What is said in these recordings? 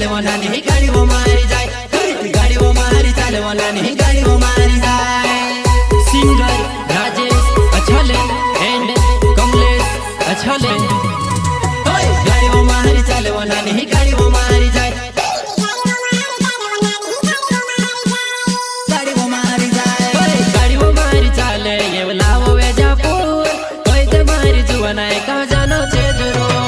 चालवना नहीं गाड़ी वो मारी जाए, गाड़ी वो मारी चालवना नहीं गाड़ी वो मारी जाए। सिंगर राजेश अछले एंड कमलेश अछले, गाड़ी वो मारी चालवना नहीं गाड़ी वो मारी जाए, गाड़ी वो मारी जाए, गाड़ी वो मारी चाले ये लावो वेजापुर, कोई ते मारी जुआना कहाँ जानो छे जरूर।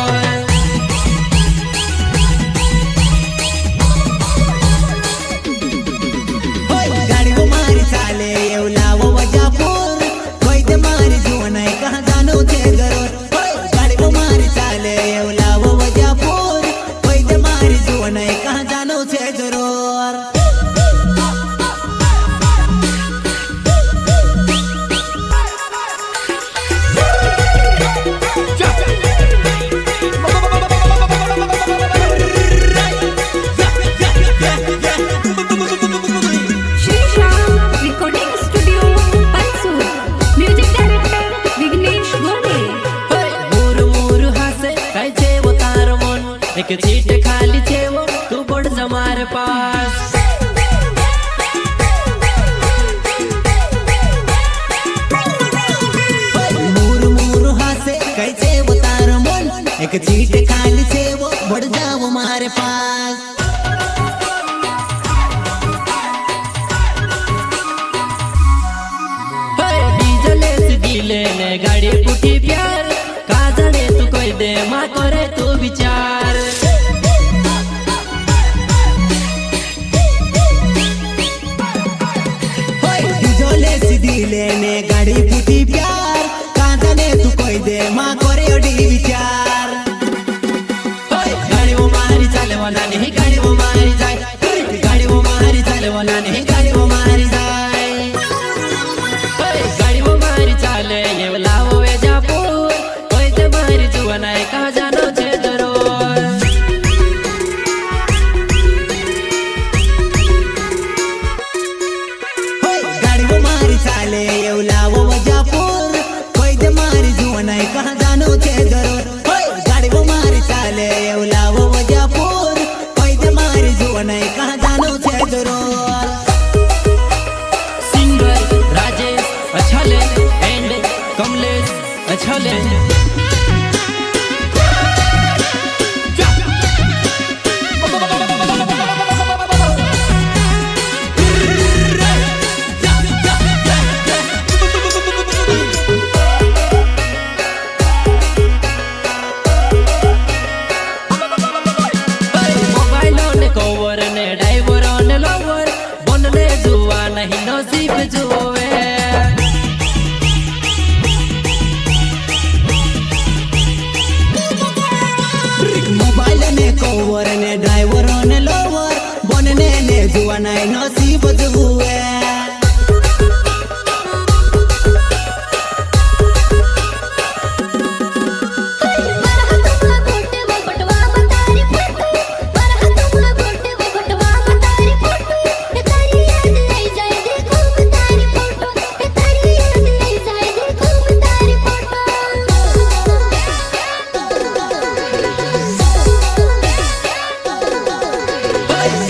एक सीट खाली छे वो तू बढ़ हमारे पास, मूर मूर हासे कैसे वो तार मन, एक सीट खाली छे वो बढ़ जाओ हमारे पास। डीजल से डीले ने गाड़ी पुटी प्यार काजड़े तू कोई दे माँ करे तू विचार। लेने गाड़ी पुटी प्यार कांदने तू कोई दे माँ करे ओडी विचार। गाड़ी वो मारी चालवना नहीं गाड़ी वो मारी जाए, गाड़ी वो मारी चालवना नहीं गाड़ी वो मारी जाए, गाड़ी वो मारी चाले ये लावो वेजापुर, कोई ते मारी जुआना कहाँ जानो छे जरूर। गाड़ी वो मारी चाले ये लावो वेजापुर, कोई ते मारी जुआना कहाँ जानो छे जरूर। गाड़ी वो मारी चाले ये लावो वेजापुर, कोई ते मारी जुआना कहाँ जानो छे जरूर। सिंगर राजेश अछले एंड कमलेश अछले, नसीब जुए मोबाइल ने कवर ने ड्राइवर ने लोवर बनने ने जुआ नहीं नसीब जुए।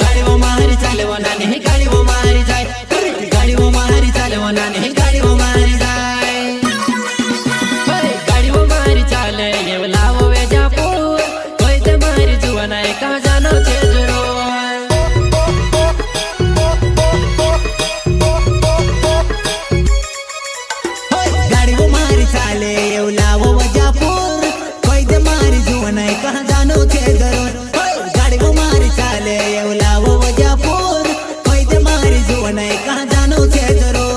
गाड़ी वो मारी चालवना नहीं गाड़ी वो मारी जाए, गाड़ी वो मारी चालवना नहीं गाड़ी वो मारी जाए, गाड़ी वो मारी चाले ये लावो वेजापुर, कोई ते मारी जुआना कहाँ जानो छे जरूर। गाड़ी वो मारी चाले ये लावो वेजापुर, कोई ते मारी जुआना कहाँ जानो छे जरूर। गाड़ी वो मारी चाले ये लावो वेजापुर, कोई ते मारी जुआना कहाँ जानो छे जरूर।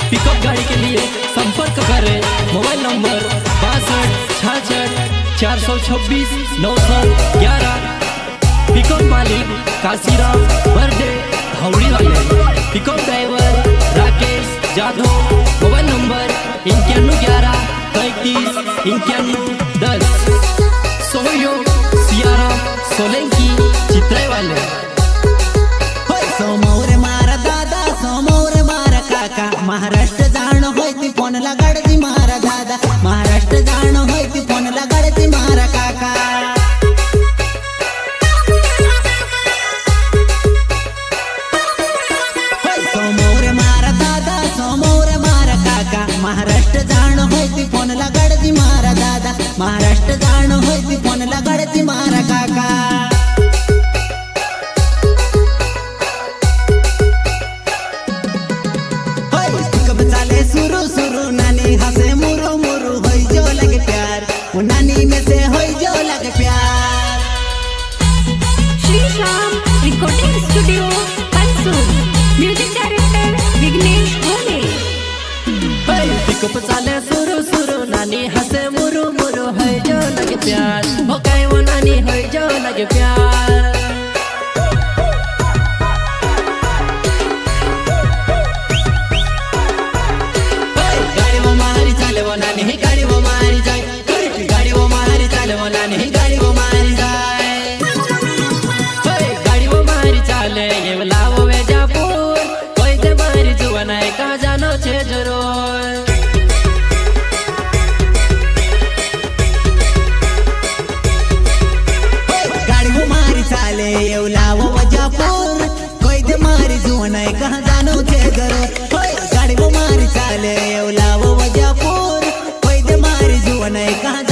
पिकअप गाड़ी के लिए संपर्क करें मोबाइल नंबर 62 66 426 911। पिकअप मालिक काशीराम बर्डे धावड़ी वाले, pickup driver Rakesh Jadhav, mobile number 9111 35 91 10। सहयोग सियाराम सोलंकी चित्रे वाले। समोर मारा दादा समोर मारा काका महाराष्ट्र जाण होय ती फोन लगाडती मारा दादा महाराष्ट्र जाण होय ती फोन लगाडती मारा काका समोर मारा दादा समोर मारा काका महाराष्ट्र जाण होय ती फोन लगाडती मारा दादा महाराष्ट्र जाण होय ती फोन लगाडती मारा काका सुरू सुरू नानी हंसे मुरु मुरु होई जो लगे प्यार वो नानी में से होई जो लगे प्यार श्री श्याम रिकॉर्डिंग स्टूडियो पंसूर music director Vighnesh Bhole pickup चाले सुरू सुरू नानी हंसे मुरु मुरु होई जो लगे प्यार हो काय वो नानी होई जो लगे प्यार नानी ही गाड़ी वो मारी जाए गाड़ी वो मारी चाले वो नानी ही गाड़ी वो मारी जाए गाड़ी वो मारी चाले ये लावो वेजापुर कोई ते मारी जुवान है कहाँ जानो छे जरूर गाड़ी वो मारी चाले ये लावो वेजापुर कोई ते मारी जुवान है कहाँ जानो छे जरूर गाड़ी वो मारी चाले ये लावो वेजापुर नहीं कहाँ